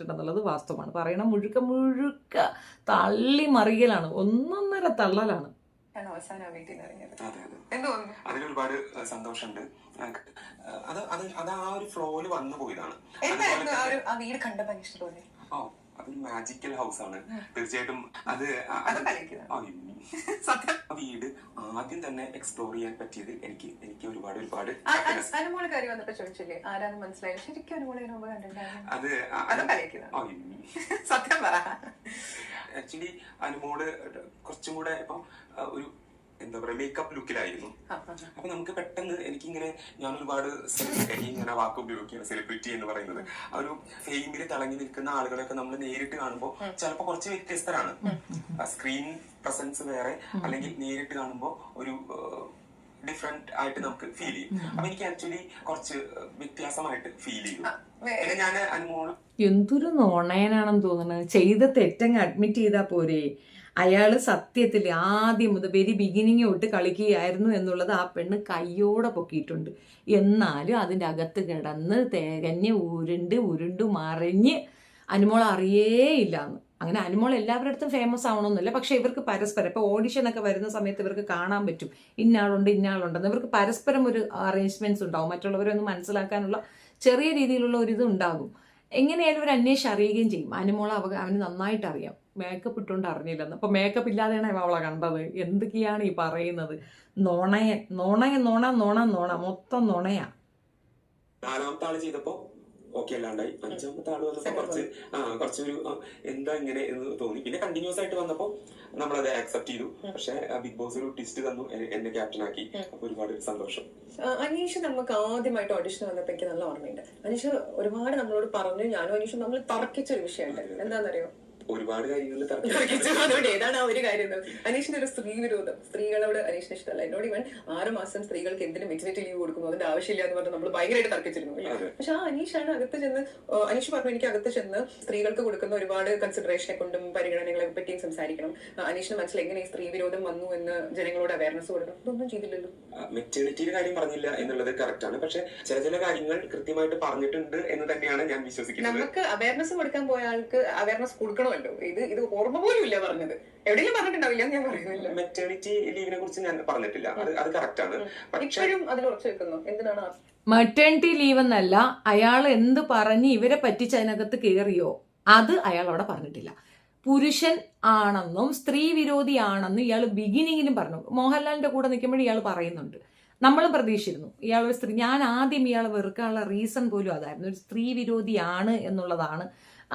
എന്നുള്ളത് വാസ്തവമാണ്. പറയണ മുഴുക്ക തള്ളി മറിയലാണ്, ഒന്നൊന്നര തള്ളലാണ്. അതിലൊരുപാട് സന്തോഷമുണ്ട്. അത് ആ ഒരു ഫ്ലോയില് വന്നു പോയതാണ്. വീട് കണ്ടപ്പോ ഓ, അതൊരു മാജിക്കൽ ഹൗസ് ആണ് തീർച്ചയായിട്ടും. അത് വീട് ആദ്യം തന്നെ എക്സ്പ്ലോർ ചെയ്യാൻ പറ്റിയത് എനിക്ക് ഒരുപാട് അനുമോള് കാര്യം വന്നപ്പോ ചോദിച്ചില്ലേ ആരാന്ന് മനസ്സിലായി? ശരിക്കും അനുമോള് അത് സത്യം പറ. ആക്ച്വലി അനുമോള് കുറച്ചും കൂടെ ഇപ്പം ഒരു എന്താ പറയാ മേക്കപ്പ് ലുക്കിലായിരുന്നു. അപ്പൊ നമുക്ക് പെട്ടെന്ന് എനിക്കിങ്ങനെ ഞാൻ ഒരുപാട് ഇങ്ങനെ വാക്ക് ഉപയോഗിക്കുകയാണ് സെലിബ്രിറ്റി എന്ന് പറയുന്നത്. ആ ഒരു ഫെയിമില് തിളങ്ങി നിൽക്കുന്ന ആളുകളെയൊക്കെ നമ്മൾ നേരിട്ട് കാണുമ്പോൾ ചിലപ്പോൾ കുറച്ച് വ്യത്യസ്തരാണ്. സ്ക്രീൻ പ്രസൻസ് വേറെ, അല്ലെങ്കിൽ നേരിട്ട് കാണുമ്പോൾ ഒരു ഡിഫറെന്റ് ആയിട്ട് നമുക്ക് ഫീൽ ചെയ്യും. അപ്പൊ എനിക്ക് ആക്ച്വലി കുറച്ച് വ്യത്യാസമായിട്ട് ഫീൽ ചെയ്യും. ഞാൻ അനുമോള് എന്തൊരു നോണയനാണെന്ന് തോന്നുന്നത്. ചെയ്ത തെറ്റങ്ങ് അഡ്മിറ്റ് ചെയ്താ പോരെ. അയാള് സത്യത്തിൽ ആദ്യം മുതൽ വെരി ബിഗിനിങ് തൊട്ട് കളിക്കുകയായിരുന്നു എന്നുള്ളത് ആ പെണ്ണ് കയ്യോടെ പൊക്കിയിട്ടുണ്ട്. എന്നാലും അതിൻ്റെ അകത്ത് കിടന്ന് തികഞ്ഞ് ഉരുണ്ട് മറിഞ്ഞ് അനുമോൾ അറിയേയില്ലാന്ന്. അങ്ങനെ അനുമോൾ എല്ലാവരുടെ അടുത്തും ഫേമസ് ആവണമെന്നില്ല, പക്ഷെ ഇവർക്ക് പരസ്പരം ഇപ്പോൾ ഓഡിഷനൊക്കെ വരുന്ന സമയത്ത് ഇവർക്ക് കാണാൻ പറ്റും ഇന്നാളുണ്ടെന്ന്. ഇവർക്ക് പരസ്പരം ഒരു അറേഞ്ച്മെന്റ്സ് ഉണ്ടാവും, മറ്റുള്ളവരെ ഒന്ന് മനസ്സിലാക്കാനുള്ള ചെറിയ രീതിയിലുള്ള ഒരു ഇത് ഉണ്ടാകും. എങ്ങനെയായാലും ഒരു അന്വേഷിച്ച് അറിയുകയും ചെയ്യും. അനുമോളെ അവന് നന്നായിട്ട് അറിയാം. മേക്കപ്പ് ഇട്ടുകൊണ്ട് അറിഞ്ഞില്ലെന്ന്. അപ്പോൾ മേക്കപ്പ് ഇല്ലാതെയാണ് അവളെ കണ്ടത്. എന്തൊക്കെയാണ് ഈ പറയുന്നത്? നോണ മൊത്തം നോണയാ. നാലാമത്തെ ആള് ചെയ്തപ്പോ ഓക്കെ അല്ലാണ്ടായി. അഞ്ചാമത്തെ ആള് വന്നപ്പോ കുറച്ചൊരു എന്താ ഇങ്ങനെ എന്ന് തോന്നി. പിന്നെ കണ്ടിന്യൂസ് ആയിട്ട് വന്നപ്പോ നമ്മളത് ആക്സെപ്റ്റ് ചെയ്തു. പക്ഷെ ബിഗ് ബോസ് ഒരു ട്വിസ്റ്റ് തന്നു, എന്നെ ക്യാപ്റ്റൻ ആക്കി. അപ്പൊ ഒരുപാട് സന്തോഷം. അനീഷ് നമുക്ക് ആദ്യമായിട്ട് ഓഡിഷൻ വന്നപ്പോ എനിക്ക് നല്ല ഓർമ്മയുണ്ട്. അനീഷ് ഒരുപാട് നമ്മളോട് പറഞ്ഞു. ഞാനും അനീഷും നമ്മൾ തർക്കിച്ചൊരു വിഷയമുണ്ട്. എന്താണെന്നറിയോ? ഒരുപാട് കാര്യങ്ങളിൽ അതുകൊണ്ട് ഏതാണ് ആ ഒരു കാര്യം? അനീഷിന്റെ ഒരു സ്ത്രീ വിരോധം. സ്ത്രീകളോട് അനീഷിന് ഇഷ്ടമല്ല. എന്നോട് ഇവൻ 6 മാസം സ്ത്രീകൾക്ക് എന്തിനും മെറ്റർനിറ്റി ലീവ് കൊടുക്കുന്നു, അതിന്റെ ആവശ്യമില്ല എന്ന് പറഞ്ഞ് നമ്മൾ ഭയങ്കരമായിട്ട് തർക്കിച്ചിരുന്നു. പക്ഷെ ആ അനീഷാണ് അകത്ത് ചെന്ന്, അനീഷ് പറഞ്ഞു എനിക്ക് അകത്ത് ചെന്ന് സ്ത്രീകൾക്ക് കൊടുക്കുന്ന ഒരുപാട് കൺസിഡറേഷനെ കൊണ്ടും പരിഗണനകളെ പറ്റിയും സംസാരിക്കണം. അനീഷിന് മനസ്സിൽ എങ്ങനെ ഈ സ്ത്രീ വിരോധം വന്നു എന്ന് ജനങ്ങളോട് അവയർനെസ് കൊടുക്കണം. ഇതൊന്നും ചെയ്തില്ലല്ലോ. മെറ്റേണിറ്റിയുടെ കാര്യം പറഞ്ഞില്ല എന്നുള്ളത് കറക്റ്റ് ആണ്. പക്ഷെ ചില കാര്യങ്ങൾ കൃത്യമായിട്ട് പറഞ്ഞിട്ടുണ്ട് എന്ന് തന്നെയാണ് ഞാൻ വിശ്വസിക്കുന്നത്. നമുക്ക് അവയർനെസ് കൊടുക്കാൻ പോയ ആൾക്ക് അവയർനെസ് കൊടുക്കണോ? ഇത് ഓർമ്മ പോലും ഇല്ല പറഞ്ഞത്. എവിടെയെങ്കിലും പറഞ്ഞിട്ടുണ്ടാവില്ല ഞാൻ പറയുന്നില്ല. മെറ്റേണിറ്റി ലീവിനെ കുറിച്ച് ഞാൻ പറഞ്ഞിട്ടില്ല. അത് കറക്റ്റ് ആണ്. ഇപ്പോഴും അതിൽ ഉറച്ചു വെക്കുന്നു. എന്തിനാണ് മെറ്റേണിറ്റി ലീവ് എന്നല്ല, അയാൾ എന്ത് പറഞ്ഞ് ഇവരെ പറ്റിച്ച് അതിനകത്ത് കയറിയോ അത് അയാൾ അവിടെ പറഞ്ഞിട്ടില്ല. പുരുഷൻ ആണെന്നും സ്ത്രീ വിരോധിയാണെന്നും ഇയാൾ ബിഗിനിങ്ങിലും പറഞ്ഞു. മോഹൻലാലിന്റെ കൂടെ നിൽക്കുമ്പോഴും ഇയാൾ പറയുന്നുണ്ട്. നമ്മളും പ്രതീക്ഷിച്ചിരുന്നു ഇയാളൊരു സ്ത്രീ. ഞാൻ ആദ്യം ഇയാളെ വെറുക്കാനുള്ള റീസൺ പോലും അതായിരുന്നു. ഒരു സ്ത്രീ വിരോധിയാണ് എന്നുള്ളതാണ്